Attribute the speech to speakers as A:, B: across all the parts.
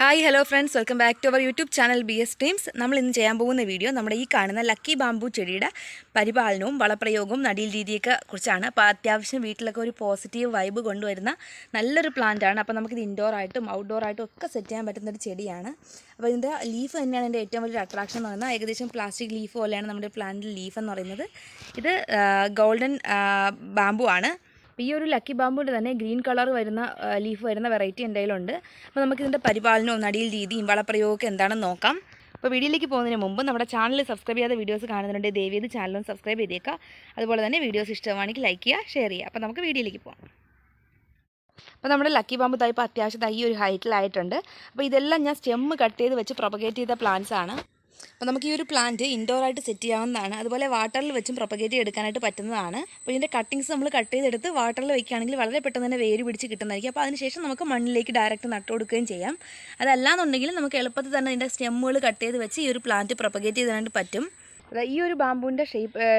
A: Hi hello friends, welcome back to our YouTube channel BS Dreams. നമ്മൾ ഇന്ന് ചെയ്യാൻ പോകുന്ന വീഡിയോ നമ്മുടെ ഈ കാണുന്ന ലക്കി ബാംബു ചെടിയുടെ പരിപാലനവും വളപ്രയോഗവും നടീൽ രീതിയൊക്കെ കുറിച്ചാണ്. അപ്പോൾ അത്യാവശ്യം വീട്ടിലൊക്കെ ഒരു പോസിറ്റീവ് വൈബ് കൊണ്ടുവരുന്ന നല്ലൊരു പ്ലാന്റാണ്. അപ്പോൾ നമുക്കിത് ഇൻഡോർ ആയിട്ടും ഔട്ട്ഡോർ ആയിട്ടും ഒക്കെ സെറ്റ് ചെയ്യാൻ പറ്റുന്നൊരു ചെടിയാണ്. അപ്പോൾ ഇതിൻ്റെ ലീഫ് തന്നെയാണ് എൻ്റെ ഏറ്റവും വലിയൊരു അട്രാക്ഷൻ എന്ന് പറയുന്നത്. ഏകദേശം പ്ലാസ്റ്റിക് ലീഫ് പോലെയാണ് നമ്മുടെ പ്ലാന്റിൻ്റെ ലീഫ് എന്ന് പറയുന്നത്. ഇത് ഗോൾഡൻ ബാംബു ആണ്. അപ്പോൾ ഈ ഒരു ലക്കി ബാംബുവിൻ്റെ തന്നെ ഗ്രീൻ കളർ വരുന്ന ലീഫ് വരുന്ന വെറൈറ്റി എൻ്റെ കയ്യിലുണ്ട്. അപ്പോൾ നമുക്കിതിൻ്റെ പരിപാലനവും നടീൽ രീതിയും വളപ്രയോഗമൊക്കെ എന്താണെന്ന് നോക്കാം. അപ്പോൾ വീഡിയോയിലേക്ക് പോകുന്നതിന് മുമ്പ് നമ്മുടെ ചാനൽ സബ്സ്ക്രൈബ് ചെയ്യാത്ത വീഡിയോസ് കാണുന്നുണ്ട്, ദയവേത് ചാനലും സബ്സ്ക്രൈബ് ചെയ്തേക്കുക. അതുപോലെ തന്നെ വീഡിയോസ് ഇഷ്ടമാണെങ്കിൽ ലൈക്ക് ചെയ്യുക, ഷെയർ ചെയ്യുക. അപ്പോൾ നമുക്ക് വീഡിയോയിലേക്ക് പോകാം. അപ്പോൾ നമ്മുടെ ലക്കി ബാംബു തൈപ്പ് അത്യാവശ്യം ഈ ഒരു ഹൈറ്റിലായിട്ടുണ്ട്. അപ്പോൾ ഇതെല്ലാം ഞാൻ സ്റ്റെമ്മ് കട്ട് ചെയ്ത് വെച്ച് പ്രൊപ്പഗേറ്റ് ചെയ്ത പ്ലാന്റ്സ് ആണ്. അപ്പോൾ നമുക്ക് ഈ ഒരു പ്ലാന്റ് ഇൻഡോറായിട്ട് സെറ്റ് ചെയ്യാവുന്നതാണ്. അതുപോലെ വാട്ടറിൽ വെച്ചും പ്രൊപ്പഗേറ്റ് എടുക്കാനായിട്ട് പറ്റുന്നതാണ്. അപ്പോൾ ഇതിൻ്റെ കട്ടിങ്സ് നമ്മൾ കട്ട് ചെയ്തെടുത്ത് വാട്ടറിൽ വയ്ക്കുകയാണെങ്കിൽ വളരെ പെട്ടെന്ന് തന്നെ വേര് പിടിച്ച് കിട്ടുന്നതായിരിക്കും. അപ്പോൾ അതിനുശേഷം നമുക്ക് മണ്ണിലേക്ക് ഡയറക്റ്റ് നട്ടു കൊടുക്കുകയും ചെയ്യാം. അതല്ലാന്നുണ്ടെങ്കിൽ നമുക്ക് എളുപ്പത്തിൽ തന്നെ ഇതിൻ്റെ സ്റ്റെമ്മുകൾ കട്ട് ചെയ്ത് വെച്ച് ഈ ഒരു പ്ലാന്റ് പ്രൊപ്പഗേറ്റ് ചെയ്യാനായിട്ട് പറ്റും. ഈ ഒരു ബാംബുവിൻ്റെ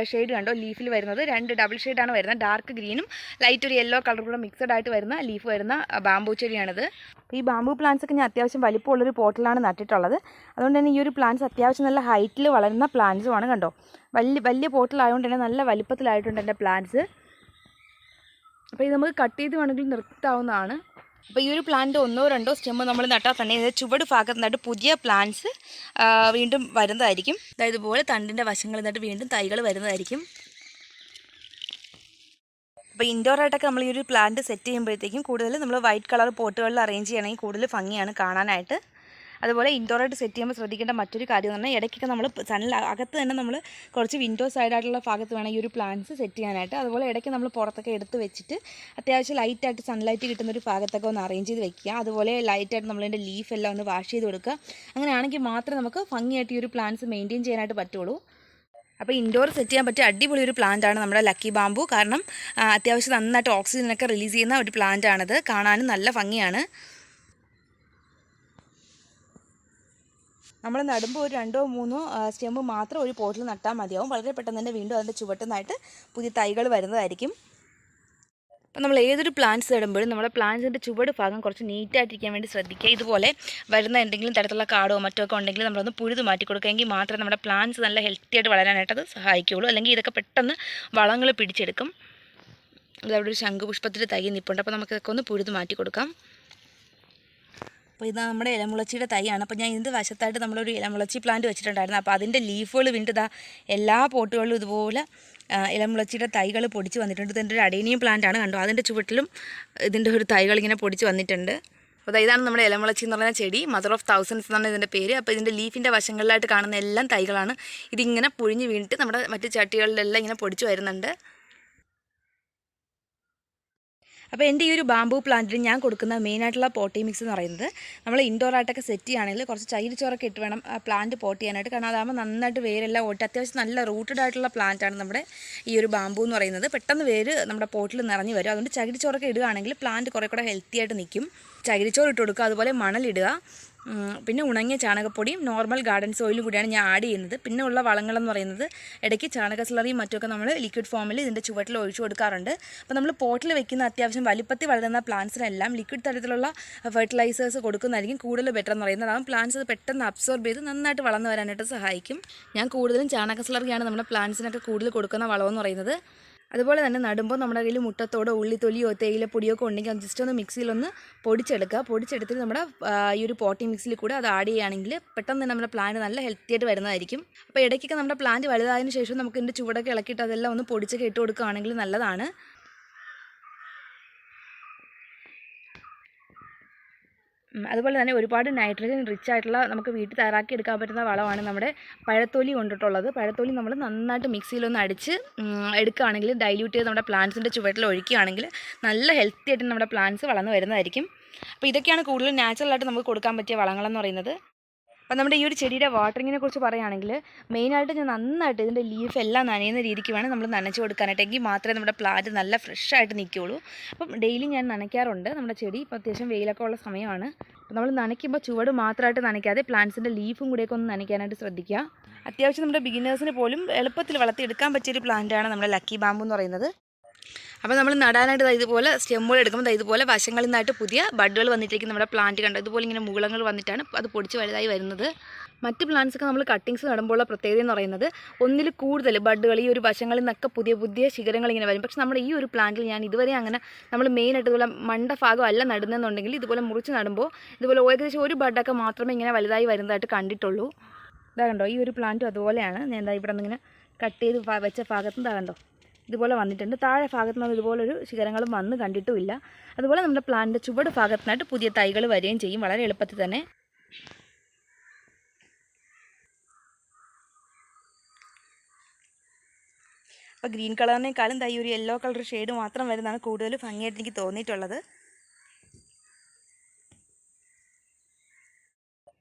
A: ഷെയ്ഡ് കണ്ടോ, ലീഫിൽ വരുന്നത് രണ്ട് ഡബിൾ ഷെയ്ഡാണ് വരുന്നത്. ഡാർക്ക് ഗ്രീനും ലൈറ്റ് ഒരു യെല്ലോ കളർ കൂടെ മിക്സഡ് ആയിട്ട് വരുന്ന ലീഫ് വരുന്ന ബാംബു ചെടിയാണിത്. ഈ ബാംബു പ്ലാന്റ്സ് ഒക്കെ ഞാൻ അത്യാവശ്യം വലിപ്പമുള്ളൊരു പോട്ടിലാണ് നട്ടിട്ടുള്ളത്. അതുകൊണ്ട് തന്നെ ഈ ഒരു പ്ലാന്റ്സ് അത്യാവശ്യം നല്ല ഹൈറ്റിൽ വളരുന്ന പ്ലാന്റ്സുമാണ്. കണ്ടോ, വലിയ പോട്ടിലായതുകൊണ്ട് തന്നെ നല്ല വലിപ്പത്തിലായിട്ടുണ്ട് എൻ്റെ പ്ലാന്റ്സ്. അപ്പോൾ ഇത് നമുക്ക് കട്ട് ചെയ്ത് വേണമെങ്കിൽ നിർത്താവുന്നതാണ്. അപ്പോൾ ഈ ഒരു പ്ലാന്റ് ഒന്നോ രണ്ടോ സ്റ്റെമ്മ് നമ്മൾ നട്ടാൽ തന്നെ ഇതിൻ്റെ ചുവട് ഭാഗത്ത് നിന്നിട്ട് പുതിയ പ്ലാന്റ്സ് വീണ്ടും വരുന്നതായിരിക്കും. അതായത് ഇതുപോലെ തണ്ടിൻ്റെ വശങ്ങളിൽ നിന്നിട്ട് വീണ്ടും തൈകൾ വരുന്നതായിരിക്കും. അപ്പോൾ ഇൻഡോറായിട്ടൊക്കെ നമ്മൾ ഈ ഒരു പ്ലാന്റ് സെറ്റ് ചെയ്യുമ്പോഴത്തേക്കും കൂടുതൽ നമ്മൾ വൈറ്റ് കളർ പോട്ടുകളിൽ അറേഞ്ച് ചെയ്യണമെങ്കിൽ കൂടുതൽ ഭംഗിയാണ് കാണാനായിട്ട്. അതുപോലെ ഇൻഡോറായിട്ട് സെറ്റ് ചെയ്യുമ്പോൾ ശ്രദ്ധിക്കേണ്ട മറ്റൊരു കാര്യം എന്ന് പറഞ്ഞാൽ ഇടയ്ക്കൊക്കെ നമ്മൾ അകത്ത് തന്നെ നമ്മൾ കുറച്ച് വിൻഡോ സൈഡായിട്ടുള്ള ഭാഗത്ത് വേണം ഈ ഒരു പ്ലാന്റ്സ് സെറ്റ് ചെയ്യാനായിട്ട്. അതുപോലെ ഇടയ്ക്ക് നമ്മൾ പുറത്തൊക്കെ എടുത്ത് വെച്ചിട്ട് അത്യാവശ്യം ലൈറ്റായിട്ട് സൺലൈറ്റ് കിട്ടുന്ന ഒരു ഭാഗത്തൊക്കെ ഒന്ന് അറേഞ്ച് ചെയ്ത് വെക്കുക. അതുപോലെ ലൈറ്റായിട്ട് നമ്മളതിൻ്റെ ലീഫ് എല്ലാം ഒന്ന് വാഷ് ചെയ്ത് കൊടുക്കുക. അങ്ങനെയാണെങ്കിൽ മാത്രമേ നമുക്ക് ഭംഗിയായിട്ട് ഈ ഒരു പ്ലാന്റ്സ് മെയിൻറ്റെയിൻ ചെയ്യാനായിട്ട് പറ്റുള്ളൂ. അപ്പോൾ ഇൻഡോർ സെറ്റ് ചെയ്യാൻ പറ്റിയ അടിപൊളി ഒരു പ്ലാന്റാണ് നമ്മുടെ ലക്കി ബാംബു. കാരണം അത്യാവശ്യം നന്നായിട്ട് ഓക്സിജനൊക്കെ റിലീസ് ചെയ്യുന്ന ഒരു പ്ലാന്റാണിത്. കാണാനും നല്ല ഭംഗിയാണ്. നമ്മൾ നടുമ്പോൾ ഒരു 2-3 സ്റ്റെമ്പ് മാത്രം ഒരു പോട്ടിൽ നട്ടാൽ മതിയാവും. വളരെ പെട്ടെന്ന് തന്നെ വീണ്ടും അതിൻ്റെ ചുവട്ടുനിന്നായിട്ട് പുതിയ തൈകൾ വരുന്നതായിരിക്കും. അപ്പോൾ നമ്മൾ ഏതൊരു പ്ലാന്റ്സ് നടുമ്പോഴും നമ്മുടെ പ്ലാന്റ്സിൻ്റെ ചുവട് ഭാഗം കുറച്ച് നീറ്റായിട്ടിരിക്കാൻ വേണ്ടി ശ്രദ്ധിക്കുക. ഇതുപോലെ വരുന്ന എന്തെങ്കിലും തരത്തിലുള്ള കാടോ മറ്റോ ഒക്കെ ഉണ്ടെങ്കിൽ നമ്മളൊന്ന് പുഴുത് മാറ്റി കൊടുക്കുകയെങ്കിൽ മാത്രമേ നമ്മുടെ പ്ലാന്റ്സ് നല്ല ഹെൽത്തി ആയിട്ട് വളരാനായിട്ട് അത് സഹായിക്കുകയുള്ളൂ. അല്ലെങ്കിൽ ഇതൊക്കെ പെട്ടെന്ന് വളങ്ങൾ പിടിച്ചെടുക്കും. അതവിടെ ഒരു ശംഖുപുഷ്പത്തിൽ തൈ നിൽപ്പുണ്ട്. അപ്പോൾ നമുക്കിതൊക്കെ ഒന്ന് പുഴുത് മാറ്റി കൊടുക്കാം. അപ്പോൾ ഇത് നമ്മുടെ ഇലമുളച്ചിയുടെ തൈയാണ്. അപ്പോൾ ഞാൻ ഇതിൻ്റെ വശത്തായിട്ട് നമ്മളൊരു ഇലമുളച്ചി പ്ലാന്റ് വെച്ചിട്ടുണ്ടായിരുന്നു. അപ്പോൾ അതിൻ്റെ ലീഫുകൾ വീണ്ടും എല്ലാ പോട്ടുകളിലും ഇതുപോലെ ഇലമുളച്ചിയുടെ തൈകൾ പൊടിച്ച് വന്നിട്ടുണ്ട്. ഇതിൻ്റെ ഒരു അഡേനിയം പ്ലാന്റാണ്. കണ്ടോ, അതിൻ്റെ ചുവട്ടിലും ഇതിൻ്റെ ഒരു തൈകൾ ഇങ്ങനെ പൊടിച്ച് വന്നിട്ടുണ്ട്. അപ്പോൾ ഇതാണ് നമ്മുടെ ഇലമുളച്ചി എന്ന് പറയുന്ന ചെടി. മദർ ഓഫ് തൗസൻഡ്സ് എന്നാണ് ഇതിൻ്റെ പേര്. അപ്പോൾ ഇതിൻ്റെ ലീഫിൻ്റെ വശങ്ങളിലായിട്ട് കാണുന്ന എല്ലാം തൈകളാണ്. ഇതിങ്ങനെ പുഴിഞ്ഞ് വീണിട്ട് നമ്മുടെ മറ്റ് ചട്ടികളിലെല്ലാം ഇങ്ങനെ പൊടിച്ച് വരുന്നുണ്ട്. അപ്പോൾ എൻ്റെ ഈ ഒരു ബാംബു പ്ലാന്റിന് ഞാൻ കൊടുക്കുന്ന മെയിനായിട്ടുള്ള പോട്ടി മിക്സ് എന്ന് പറയുന്നത് നമ്മൾ ഇൻഡോറായിട്ടൊക്കെ സെറ്റ് ചെയ്യുകയാണെങ്കിൽ കുറച്ച് ചകിരിച്ചോറൊക്കെ ഇട്ട് വേണം പ്ലാന്റ് പോട്ട് ചെയ്യാനായിട്ട്. കാരണം അതാകുമ്പോൾ നന്നായിട്ട് വേരെല്ലാം ഓട്ടി അത്യാവശ്യം നല്ല റൂട്ടഡ് ആയിട്ടുള്ള പ്ലാന്റാണ് നമ്മുടെ ഈ ഒരു ബാംബു എന്ന് പറയുന്നത്. പെട്ടെന്ന് വേര് നമ്മുടെ പോട്ടിൽ നിറഞ്ഞു വരും. അതുകൊണ്ട് ചകിരിച്ചോറൊക്കെ ഇടുകയാണെങ്കിൽ പ്ലാന്റ് കുറേ കൂടെ ഹെൽത്തി ആയിട്ട് നിൽക്കും. ചകിരിച്ചോറ് ഇട്ട് കൊടുക്കുക, അതുപോലെ മണലിടുക, പിന്നെ ഉണങ്ങിയ ചാണകപ്പൊടിയും നോർമൽ ഗാർഡൻ സോയിലും കൂടിയാണ് ഞാൻ ആഡ് ചെയ്യുന്നത്. പിന്നെ ഉള്ള വളങ്ങളെന്ന് പറയുന്നത് ഇടയ്ക്ക് ചാണക സ്ലറിയും മറ്റുമൊക്കെ നമ്മൾ ലിക്വിഡ് ഫോമിൽ ഇതിൻ്റെ ചുവട്ടിൽ ഒഴിച്ചു കൊടുക്കാറുണ്ട്. അപ്പോൾ നമ്മൾ പോട്ടിൽ വെക്കുന്ന അത്യാവശ്യം വലിപ്പത്തിൽ വളരുന്ന പ്ലാന്റ്സിനെല്ലാം ലിക്വിഡ് തരത്തിലുള്ള ഫെർട്ടിലൈസേഴ്സ് കൊടുക്കുന്നതായിരിക്കും കൂടുതൽ ബെറ്റർ എന്ന് പറയുന്നത്. അതാകും പ്ലാന്റ്സ് അത് പെട്ടെന്ന് അബ്സോർബ് ചെയ്ത് നന്നായിട്ട് വളർന്നു വരാനായിട്ട് സഹായിക്കും. ഞാൻ കൂടുതലും ചാണക സ്ലറിയാണ് നമ്മുടെ പ്ലാന്റ്സിനൊക്കെ കൂടുതൽ കൊടുക്കുന്ന വളമെന്ന് പറയുന്നത്. അതുപോലെ തന്നെ നടുമ്പോൾ നമ്മുടെ കയ്യിൽ മുട്ടത്തോടോ ഉള്ളിത്തൊലിയോ തേയിലപ്പൊടിയോ ഒക്കെ ഉണ്ടെങ്കിൽ അത് ജസ്റ്റ് ഒന്ന് മിക്സിയിലൊന്ന് പൊടിച്ചെടുക്കുക. പൊടിച്ചെടുത്തിട്ട് നമ്മുടെ ഈ ഒരു പോട്ടി മിക്സിൽ കൂടെ അത് ആഡ് ചെയ്യുകയാണെങ്കിൽ പെട്ടെന്ന് തന്നെ നമ്മുടെ പ്ലാന്റ് നല്ല ഹെൽത്തി ആയിട്ട് വരുന്നതായിരിക്കും. അപ്പോൾ ഇടയ്ക്കൊക്കെ നമ്മുടെ പ്ലാന്റ് വലുതായതിനു ശേഷം നമുക്ക് ഇതിൻ്റെ ചുവടൊക്കെ ഇളക്കിയിട്ട് അതെല്ലാം ഒന്ന് പൊടിച്ചൊക്കെ ഇട്ട് കൊടുക്കുകയാണെങ്കിൽ നല്ലതാണ്. അതുപോലെ തന്നെ ഒരുപാട് നൈട്രജൻ റിച്ച് ആയിട്ടുള്ള നമുക്ക് വീട്ടിൽ തയ്യാറാക്കി എടുക്കാൻ പറ്റുന്ന വളമാണ് നമ്മുടെ പഴത്തൊലി കൊണ്ടിട്ടുള്ളത്. പഴത്തൊലി നമ്മൾ നന്നായിട്ട് മിക്സിയിലൊന്ന് അടിച്ച് എടുക്കുകയാണെങ്കിൽ ഡൈല്യൂട്ട് ചെയ്ത് നമ്മുടെ പ്ലാന്റ്സിൻ്റെ ചുവട്ടിൽ ഒഴിക്കുകയാണെങ്കിൽ നല്ല ഹെൽത്തി ആയിട്ട് നമ്മുടെ പ്ലാന്റ്സ് വളർന്നു വരുന്നതായിരിക്കും. അപ്പോൾ ഇതൊക്കെയാണ് കൂടുതലും നാച്ചുറലായിട്ട് നമുക്ക് കൊടുക്കാൻ പറ്റിയ വളങ്ങളെന്ന് പറയുന്നത്. അപ്പോൾ നമ്മുടെ ഈ ഒരു ചെടിയുടെ വാട്ടറിങ്ങിനെ കുറിച്ച് പറയുകയാണെങ്കിൽ മെയിനായിട്ട് ഞാൻ നന്നായിട്ട് ഇതിൻ്റെ ലീഫ് എല്ലാം നനയുന്ന രീതിക്ക് വേണം നമ്മൾ നനച്ച് കൊടുക്കാനായിട്ട്. എങ്കിൽ മാത്രമേ നമ്മുടെ പ്ലാന്റ് നല്ല ഫ്രഷ് ആയിട്ട് നിൽക്കുകയുള്ളൂ. അപ്പം ഡെയിലി ഞാൻ നനയ്ക്കാറുണ്ട് നമ്മുടെ ചെടി. ഇപ്പോൾ അത്യാവശ്യം വെയിലൊക്കെ ഉള്ള സമയമാണ്. അപ്പോൾ നമ്മൾ നനയ്ക്കുമ്പോൾ ചുവട് മാത്രമായിട്ട് നനയ്ക്കാതെ പ്ലാന്റ്സിൻ്റെ ലീഫും കൂടെയൊക്കെ ഒന്ന് നനയ്ക്കാനായിട്ട് ശ്രദ്ധിക്കുക. അത്യാവശ്യം നമ്മുടെ ബിഗിനേഴ്സിന് പോലും എളുപ്പത്തിൽ വളർത്തിയെടുക്കാൻ പറ്റിയൊരു പ്ലാന്റാണ് നമ്മുടെ ലക്കി ബാംബു എന്ന് പറയുന്നത്. അപ്പോൾ നമ്മൾ നടാനായിട്ട് ഇതുപോലെ സ്റ്റെമ്മുകൾ എടുക്കുമ്പോൾ ഇതുപോലെ വശങ്ങളിൽ നിന്നായിട്ട് പുതിയ ബഡുകൾ വന്നിട്ടേക്കും നമ്മുടെ പ്ലാന്റ് കണ്ടോ. ഇതുപോലെ ഇങ്ങനെ മുകളങ്ങൾ വന്നിട്ടാണ് അത് പൊടിച്ച് വലുതായി വരുന്നത്. മറ്റ് പ്ലാന്റ്സൊക്കെ നമ്മൾ കട്ടിങ്സ് നടുമ്പോഴുള്ള പ്രത്യേകത എന്ന് പറയുന്നത് ഒന്നിൽ കൂടുതൽ ബഡുകൾ ഈ ഒരു വശങ്ങളിൽ നിന്നൊക്കെ പുതിയ പുതിയ ശിഖരങ്ങൾ ഇങ്ങനെ വരും. പക്ഷേ നമ്മുടെ ഈ ഒരു പ്ലാന്റിൽ ഞാൻ ഇതുവരെ അങ്ങനെ നമ്മൾ മെയിനായിട്ട് ഇതുപോലെ മണ്ട ഭാഗം അല്ല നടുന്നതെന്നുണ്ടെങ്കിൽ ഇതുപോലെ മുറിച്ച് നടുമ്പോൾ ഇതുപോലെ ഏകദേശം ഒരു ബഡൊക്കെ മാത്രമേ ഇങ്ങനെ വലുതായി വരുന്നതായിട്ട് കണ്ടിട്ടുള്ളൂ. ഇതാ കണ്ടോ, ഈ ഒരു പ്ലാന്റും അതുപോലെയാണ്. ഞാൻ എന്താ ഇവിടെ നിന്ന് ഇങ്ങനെ കട്ട് ചെയ്ത് വെച്ച ഭാഗത്ത് നിന്ന് കണ്ടോ ഇതുപോലെ വന്നിട്ടുണ്ട്. താഴെ ഭാഗത്ത് നിന്ന് ഇതുപോലൊരു ശിഖരങ്ങളും വന്ന് കണ്ടിട്ടുമില്ല. അതുപോലെ നമ്മുടെ പ്ലാന്റിൻ്റെ ചുവട് ഭാഗത്തിനായിട്ട് പുതിയ തൈകൾ വരികയും ചെയ്യും വളരെ എളുപ്പത്തിൽ തന്നെ. അപ്പോൾ ഗ്രീൻ കളറിനേക്കാളും ഈ ഒരു യെല്ലോ കളർ ഷെയ്ഡ് മാത്രം വരുന്നതാണ് കൂടുതൽ ഭംഗിയായിട്ട് എനിക്ക് തോന്നിയിട്ടുള്ളത്.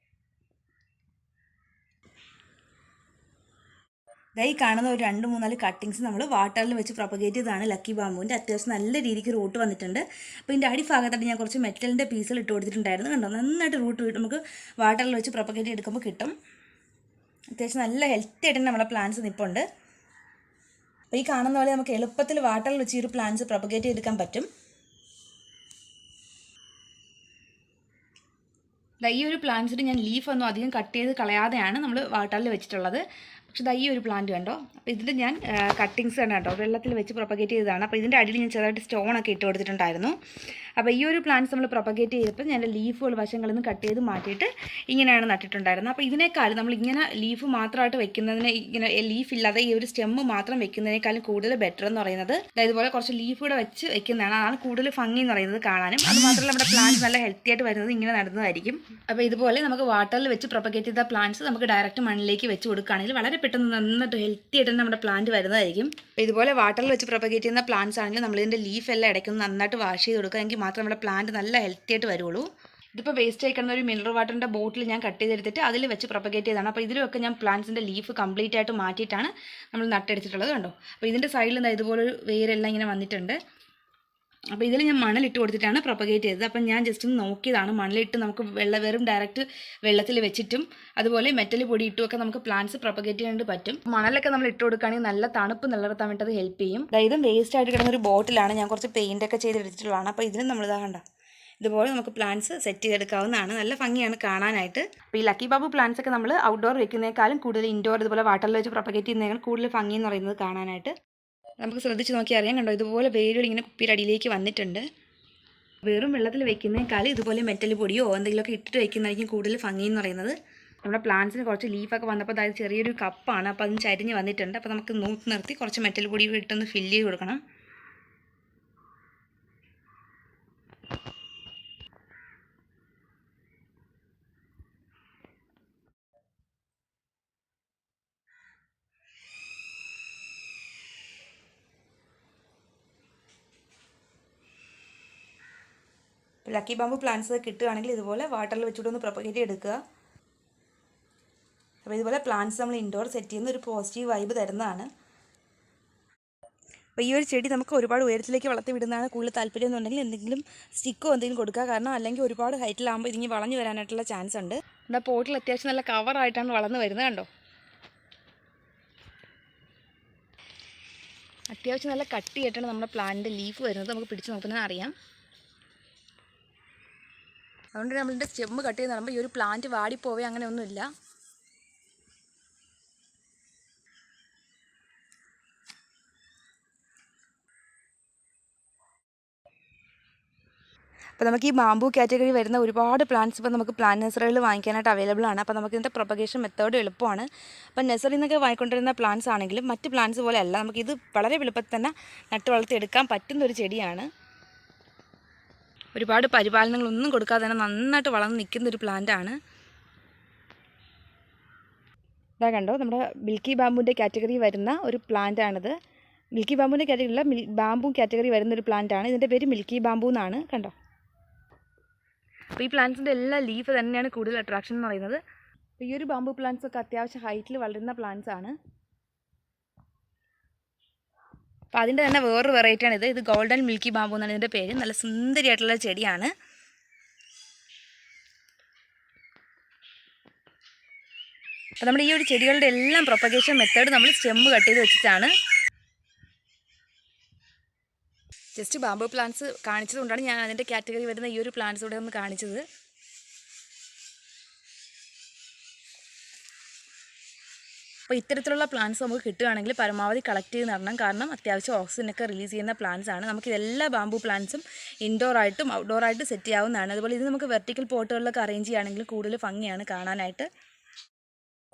A: ഈ കാണുന്ന ഒരു 2-3 കട്ടിങ്സ് നമ്മൾ വാട്ടറിൽ വെച്ച് പ്രൊപ്പഗേറ്റ് ചെയ്തതാണ് ലക്കി ബാമ്പുവിൻ്റെ. അത്യാവശ്യം നല്ല രീതിക്ക് റൂട്ട് വന്നിട്ടുണ്ട്. അപ്പോൾ ഇതിൻ്റെ അടിഭാഗത്തായിട്ട് ഞാൻ കുറച്ച് മെറ്റലിൻ്റെ പീസുകൾ ഇട്ട് കൊടുത്തിട്ടുണ്ടായിരുന്നു. കണ്ടോ, നന്നായിട്ട് റൂട്ട് നമുക്ക് വാട്ടറിൽ വെച്ച് പ്രൊപ്പഗേറ്റ് എടുക്കുമ്പോൾ കിട്ടും. അത്യാവശ്യം നല്ല ഹെൽത്തി ആയിട്ട് നമ്മുടെ പ്ലാന്റ്സ് നിൽപ്പുണ്ട്. അപ്പോൾ ഈ കാണുന്ന പോലെ നമുക്ക് എളുപ്പത്തിൽ വാട്ടറിൽ വെച്ച് ഈ ഒരു പ്ലാന്റ്സ് പ്രൊപ്പഗേറ്റ് ചെയ്തെടുക്കാൻ പറ്റും. ഈ ഒരു പ്ലാന്റ്സിന് ഞാൻ ലീഫൊന്നും അധികം കട്ട് ചെയ്ത് കളയാതെയാണ് നമ്മൾ വാട്ടറിൽ വെച്ചിട്ടുള്ളത്. പക്ഷേ ഈ ഒരു പ്ലാന്റ് കണ്ടോ, അപ്പോൾ ഇതിൻ്റെ ഞാൻ കട്ടിങ്സ് ആണ് കേട്ടോ വെള്ളത്തിൽ വെച്ച് പ്രൊപ്പഗേറ്റ് ചെയ്തതാണ്. അപ്പോൾ ഇതിൻ്റെ അടിയിൽ ഞാൻ ചെറുതായിട്ട് സ്റ്റോണൊക്കെ ഇട്ട് കൊടുത്തിട്ടുണ്ടായിരുന്നു. അപ്പോൾ ഈ ഒരു പ്ലാന്റ്സ് നമ്മൾ പ്രൊപ്പഗേറ്റ് ചെയ്തപ്പോൾ ഞാൻ ലീഫുകൾ വശങ്ങളിൽ നിന്ന് കട്ട് ചെയ്ത് മാറ്റിയിട്ട് ഇങ്ങനെയാണ് നട്ടിട്ടുണ്ടായിരുന്നത്. അപ്പോൾ ഇതിനേക്കാളും നമ്മൾ ഇങ്ങനെ ലീഫ് മാത്രമായിട്ട് വെക്കുന്നതിന്, ഇങ്ങനെ ലീഫ് ഇല്ലാതെ ഈ ഒരു സ്റ്റെമ്മ് മാത്രം വെക്കുന്നതിനേക്കാളും കൂടുതൽ ബെറ്റർ എന്ന് പറയുന്നത് ഇതുപോലെ കുറച്ച് ലീഫ് കൂടെ വെച്ച് വെക്കുന്നതാണ്. അതാണ് കൂടുതൽ ഭംഗി എന്ന് പറയുന്നത് കാണാനും. അതുമാത്രമല്ല നമ്മുടെ പ്ലാന്റ്സ് നല്ല ഹെൽത്തി ആയിട്ട് വരുന്നത് ഇങ്ങനെ നടുന്നതായിരിക്കും. അപ്പോൾ ഇതുപോലെ നമുക്ക് വാട്ടറിൽ വെച്ച് പ്രൊപ്പഗേറ്റ് ചെയ്ത പ്ലാന്റ്സ് നമുക്ക് ഡയറക്റ്റ് മണ്ണിലേക്ക് വെച്ച് കൊടുക്കുകയാണെങ്കിൽ വളരെ പെട്ടെന്ന് നന്നായിട്ട് ഹെൽത്തി ആയിട്ട് നമ്മുടെ പ്ലാന്റ് വരുന്നതായിരിക്കും. അപ്പോൾ ഇതുപോലെ വാട്ടറിൽ വെച്ച് പ്രൊപ്പഗേറ്റ് ചെയ്യുന്ന പ്ലാന്റ്സ് ആണെങ്കിൽ നമ്മളിതിൻ്റെ ലീഫ് എല്ലാം ഇടയ്ക്കൊന്ന് നന്നായിട്ട് വാഷ് ചെയ്ത് കൊടുക്കുക. എങ്കിൽ മാത്രമേ നമ്മുടെ പ്ലാന്റ് നല്ല ഹെൽത്തി ആയിട്ട് വരുള്ളൂ. ഇതിപ്പോൾ വേസ്റ്റ് ആയി കിടന്ന ഒരു മിനറൽ വാട്ടറിൻ്റെ ബോട്ടിൽ ഞാൻ കട്ട് ചെയ്തെടുത്തിട്ട് അതിൽ വെച്ച് പ്രൊപ്പഗേറ്റ് ചെയ്തതാണ്. അപ്പോൾ ഇതിലൊക്കെ ഞാൻ പ്ലാന്റ്സിൻ്റെ ലീഫ് കംപ്ലീറ്റ് ആയിട്ട് മാറ്റിയിട്ടാണ് നമ്മൾ നട്ടെടുത്തിട്ടുള്ളത്. കണ്ടോ, അപ്പോൾ ഇതിൻ്റെ സൈഡിൽ ഇതുപോലൊരു വേരെല്ലാം ഇങ്ങനെ വന്നിട്ടുണ്ട്. അപ്പോൾ ഇതിൽ ഞാൻ മണലിട്ട് കൊടുത്തിട്ടാണ് പ്രൊപ്പഗേറ്റ് ചെയ്തത്. അപ്പം ഞാൻ ജസ്റ്റ് ഒന്ന് നോക്കിയതാണ്. മണലിട്ട് നമുക്ക് വെറും ഡയറക്റ്റ് വെള്ളത്തിൽ വെച്ചിട്ടും അതുപോലെ മെറ്റൽ പൊടി ഇട്ടുമൊക്കെ നമുക്ക് പ്ലാന്റ്സ് പ്രൊപ്പഗേറ്റ് ചെയ്യാനായിട്ട് പറ്റും. മണലൊക്കെ നമ്മൾ ഇട്ട് കൊടുക്കുകയാണെങ്കിൽ നല്ല തണുപ്പ് നിലനിർത്താൻ വേണ്ടി അത് ഹെൽപ്പ് ചെയ്യും. അതായത് വേസ്റ്റ് ആയിട്ട് കിടന്ന ഒരു ബോട്ടിലാണ് ഞാൻ കുറച്ച് പെയിൻ്റൊക്കെ ചെയ്ത് എടുത്തിട്ടുള്ളതാണ്. അപ്പോൾ ഇതിന് നമ്മളിതാ കണ്ട ഇതുപോലെ നമുക്ക് പ്ലാന്റ്സ് സെറ്റ് ചെയ്തെടുക്കാവുന്നതാണ്. നല്ല ഭംഗിയാണ് കാണാനായിട്ട്. അപ്പോൾ ഈ ലക്കി ബാബു പ്ലാന്റ്സ് ഒക്കെ നമ്മൾ ഔട്ട്ഡോർ വെക്കുന്നതിനേക്കാളും കൂടുതൽ ഇൻഡോർ ഇതുപോലെ വാട്ടറിൽ വെച്ച് പ്രൊപ്പഗേറ്റ് ചെയ്യുന്നതിനേക്കാൾ കൂടുതൽ ഭംഗി എന്ന് പറയുന്നത് കാണാനായിട്ട്. നമുക്ക് ശ്രദ്ധിച്ച് നോക്കി അറിയാം. കണ്ടോ, ഇതുപോലെ വേരുകൾ ഇങ്ങനെ കുപ്പിയുടെ അടിയിലേക്ക് വന്നിട്ടുണ്ട്. വെറും വെള്ളത്തിൽ വെക്കുന്നതിനേക്കാൾ ഇതുപോലെ മെറ്റൽ പൊടിയോ എന്തെങ്കിലുമൊക്കെ ഇട്ടിട്ട് വെക്കുന്നതായിരിക്കും കൂടുതൽ ഭംഗി എന്ന് പറയുന്നത്. നമ്മുടെ പ്ലാന്റ്സിന് കുറച്ച് ലീഫൊക്കെ വന്നപ്പോൾ അതായത് ചെറിയൊരു കപ്പാണ്. അപ്പോൾ അതിന് ചരിഞ്ഞ് വന്നിട്ടുണ്ട്. അപ്പോൾ നമുക്ക് നൂത്ത് നിർത്തി കുറച്ച് മെറ്റൽ പൊടി ഇട്ടൊന്ന് ഫില്ല് ചെയ്ത് കൊടുക്കണം. ലക്കി ബാമ്പു പ്ലാന്റ്സ് കിട്ടുകയാണെങ്കിൽ ഇതുപോലെ വാട്ടറിൽ വെച്ചിട്ട് ഒന്ന് പ്രൊപ്പഗേറ്റ് എടുക്കുക. അപ്പോൾ ഇതുപോലെ പ്ലാന്റ്സ് നമ്മൾ ഇൻഡോർ സെറ്റ് ചെയ്യുന്ന ഒരു പോസിറ്റീവ് വൈബ് തരുന്നതാണ്. അപ്പോൾ ഈ ഒരു ചെടി നമുക്ക് ഒരുപാട് ഉയരത്തിലേക്ക് വളർത്തി വിടുന്നതാണ് കൂടുതൽ താല്പര്യം എന്നുണ്ടെങ്കിൽ എന്തെങ്കിലും സ്റ്റിക്കോ എന്തെങ്കിലും കൊടുക്കുക. കാരണം അല്ലെങ്കിൽ ഒരുപാട് ഹൈറ്റിലാകുമ്പോൾ ഇതിങ്ങനെ വളഞ്ഞു വരാനായിട്ടുള്ള ചാൻസ് ഉണ്ട്. നമ്മുടെ പോട്ടിൽ അത്യാവശ്യം നല്ല കവറായിട്ടാണ് വളർന്നു വരുന്നത്. കണ്ടോ, അത്യാവശ്യം നല്ല കട്ടിയായിട്ടാണ് നമ്മുടെ പ്ലാന്റിൻ്റെ ലീഫ് വരുന്നത്. നമുക്ക് പിടിച്ച് നോക്കുന്നത് അറിയാം. അതുകൊണ്ട് നമ്മളിൻ്റെ സ്റ്റെമ്മ് കട്ട് ചെയ്ത് നടുമ്പോൾ ഈ ഒരു പ്ലാന്റ് വാടിപ്പോവേ അങ്ങനെ ഒന്നുമില്ല. അപ്പോൾ നമുക്ക് ഈ ബാമ്പു കാറ്റഗറി വരുന്ന ഒരുപാട് പ്ലാന്റ്സ് ഇപ്പോൾ നമുക്ക് പ്ലാന്റ് നഴ്സറികളിൽ വാങ്ങിക്കാനായിട്ട് അവൈലബിൾ ആണ്. അപ്പോൾ നമുക്ക് ഇതിൻ്റെ പ്രൊപ്പഗേഷൻ മെത്തേഡ് എളുപ്പമാണ്. അപ്പോൾ നഴ്സറിയിൽ നിന്നൊക്കെ വാങ്ങിക്കൊണ്ടിരുന്ന പ്ലാന്റ്സ് ആണെങ്കിലും മറ്റ് പ്ലാന്റ്സ് പോലെ അല്ല, നമുക്കിത് വളരെ എളുപ്പത്തിൽ തന്നെ നട്ട് വളർത്തിയെടുക്കാൻ പറ്റുന്നൊരു ചെടിയാണ്. ഒരുപാട് പരിപാലനങ്ങളൊന്നും കൊടുക്കാതെ തന്നെ നന്നായിട്ട് വളർന്ന് നിൽക്കുന്നൊരു പ്ലാന്റാണ്. ഇതാ കണ്ടോ, നമ്മുടെ മിൽക്കി ബാമ്പുവിൻ്റെ കാറ്റഗറി വരുന്ന ഒരു പ്ലാന്റാണിത്. മിൽക്കി ബാമ്പുവിൻ്റെ കാറ്റഗറിയിലുള്ള ബാമ്പു കാറ്റഗറി വരുന്നൊരു പ്ലാന്റാണ്. ഇതിൻ്റെ പേര് മിൽക്കി ബാമ്പു എന്നാണ്. കണ്ടോ, അപ്പോൾ ഈ പ്ലാന്റ്സിൻ്റെ എല്ലാ ലീഫ് തന്നെയാണ് കൂടുതൽ അട്രാക്ഷൻ എന്ന് പറയുന്നത്. അപ്പോൾ ഈ ഒരു ബാമ്പു പ്ലാന്റ്സ് ഒക്കെ അത്യാവശ്യം ഹൈറ്റിൽ വളരുന്ന പ്ലാന്റ്സ് ആണ്. അപ്പോൾ അതിൻ്റെ തന്നെ വേറൊരു വെറൈറ്റിയാണ് ഇത്. ഇത് ഗോൾഡൻ മിൽക്കി ബാമ്പു എന്നാണ് ഇതിൻ്റെ പേര്. നല്ല സുന്ദരിയായിട്ടുള്ള ചെടിയാണ്. അപ്പോൾ നമ്മുടെ ഈ ഒരു ചെടികളുടെ എല്ലാം പ്രൊപ്പഗേഷൻ മെത്തേഡ് നമ്മൾ സ്റ്റെമ്മ് കട്ട് ചെയ്ത് വെച്ചിട്ടാണ്. ജസ്റ്റ് ബാംബു പ്ലാന്റ്സ് കാണിച്ചതുകൊണ്ടാണ് ഞാൻ അതിൻ്റെ കാറ്റഗറി വരുന്ന ഈ ഒരു പ്ലാന്റ്സ് കൂടെ ഒന്ന് കാണിച്ചത്. അപ്പോൾ ഇത്തരത്തിലുള്ള പ്ലാന്റ്സ് നമുക്ക് കിട്ടുകയാണെങ്കിൽ പരമാവധി കളക്ട് ചെയ്ത് നടണം. കാരണം അത്യാവശ്യം ഓക്സിജനൊക്കെ റിലീസ് ചെയ്യുന്ന പ്ലാന്റ്സ് ആണ്. നമുക്കിതെല്ലാ ബാംബു പ്ലാന്റ്സും ഇൻഡോറായിട്ടും ഔട്ട്ഡോറായിട്ടും സെറ്റ് ചെയ്യാവുന്നതാണ്. അതുപോലെ ഇത് നമുക്ക് വെർട്ടിക്കൽ പോട്ടുകളിലൊക്കെ അറേഞ്ച് ചെയ്യുകയാണെങ്കിൽ കൂടുതൽ ഭംഗിയാണ് കാണാനായിട്ട്.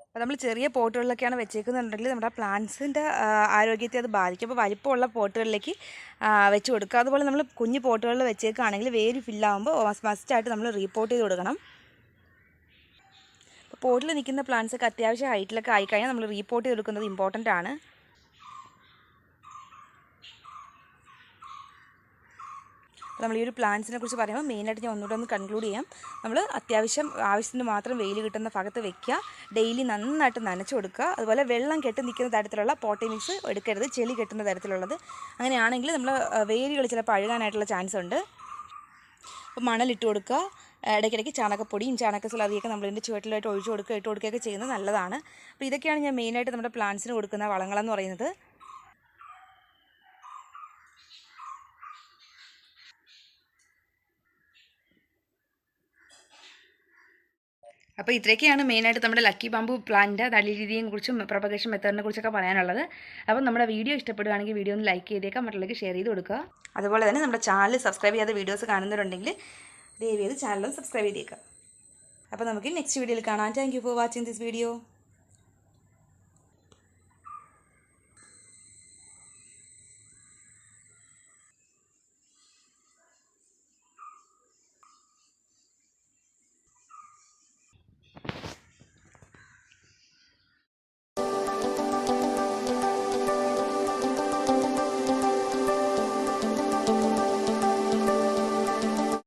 A: അപ്പോൾ നമ്മൾ ചെറിയ പോട്ടുകളിലൊക്കെയാണ് വെച്ചേക്കുന്നുണ്ടെങ്കിൽ നമ്മുടെ പ്ലാന്റ്സിൻ്റെ ആരോഗ്യത്തെ അത് ബാധിക്കും. അപ്പോൾ വലിപ്പമുള്ള പോട്ടുകളിലേക്ക് വെച്ച് കൊടുക്കുക. അതുപോലെ നമ്മൾ കുഞ്ഞു പോട്ടുകളിൽ വെച്ചേക്കുകയാണെങ്കിൽ വേര് ഫില്ലാകുമ്പോൾ മസ്റ്റായിട്ട് നമ്മൾ റീപോർട്ട് ചെയ്ത് കൊടുക്കണം. അപ്പോൾ പോട്ടിൽ നിൽക്കുന്ന പ്ലാന്റ്സൊക്കെ അത്യാവശ്യം ഹൈറ്റിലൊക്കെ ആയിക്കഴിഞ്ഞാൽ നമ്മൾ റീപോർട്ട് ചെയ്ത് കൊടുക്കുന്നത് ഇമ്പോർട്ടൻ്റ് ആണ്. അപ്പോൾ നമ്മൾ ഈ ഒരു പ്ലാന്റ്സിനെ കുറിച്ച് പറയുമ്പോൾ മെയിനായിട്ട് ഞാൻ ഒന്നുകൂടെ ഒന്ന് കൺക്ലൂഡ് ചെയ്യാം. നമ്മൾ ആവശ്യത്തിന് മാത്രം വെയിൽ കിട്ടുന്ന ഭാഗത്ത് വെക്കുക. ഡെയിലി നന്നായിട്ട് നനച്ച് കൊടുക്കുക. അതുപോലെ വെള്ളം കെട്ടി നിൽക്കുന്ന തരത്തിലുള്ള പോട്ടി മിക്സ് എടുക്കരുത്, ചെളി കെട്ടുന്ന തരത്തിലുള്ളത്. അങ്ങനെയാണെങ്കിൽ നമ്മൾ വേരുകൾ ചിലപ്പോൾ അഴുകാനായിട്ടുള്ള ചാൻസ് ഉണ്ട്. അപ്പോൾ മണലിട്ട് കൊടുക്കുക. ഇടയ്ക്കിടയ്ക്ക് ചാണകപ്പൊടിയും ചാണകസ്ലറിയൊക്കെ നമ്മളിതിൻ്റെ ചുവട്ടിലായിട്ട് ഇട്ട് കൊടുക്കുകയൊക്കെ ചെയ്യുന്നത് നല്ലതാണ്. അപ്പോൾ ഇതൊക്കെയാണ് ഞാൻ മെയിനായിട്ട് നമ്മുടെ പ്ലാന്റ്സിന് കൊടുക്കുന്ന വളങ്ങളെന്ന് പറയുന്നത്. അപ്പോൾ ഇത്രയൊക്കെയാണ് മെയിനായിട്ട് നമ്മുടെ ലക്കി ബാംബു പ്ലാന്റിൻ്റെ നടീൽ രീതിയെക്കുറിച്ചും പ്രൊപ്പഗേഷൻ മെത്തേഡിനെ കുറിച്ചൊക്കെ പറയാനുള്ളത്. അപ്പോൾ നമ്മുടെ വീഡിയോ ഇഷ്ടപ്പെടുകയാണെങ്കിൽ വീഡിയോ ഒന്ന് ലൈക്ക് ചെയ്തേക്കാം, മറ്റുള്ളവർക്ക് ഷെയർ ചെയ്ത് കൊടുക്കുക. അതുപോലെ തന്നെ നമ്മുടെ ചാനൽ സബ്സ്ക്രൈബ് ചെയ്യാത്ത വീഡിയോസ് കാണുന്നവരുണ്ടെങ്കിൽ ദയവ് ചെയ്ത് ചാനലും സബ്സ്ക്രൈബ് ചെയ്തേക്കാം. അപ്പോൾ നമുക്ക് നെക്സ്റ്റ് വീഡിയോയിൽ കാണാം. Thank you for watching this video.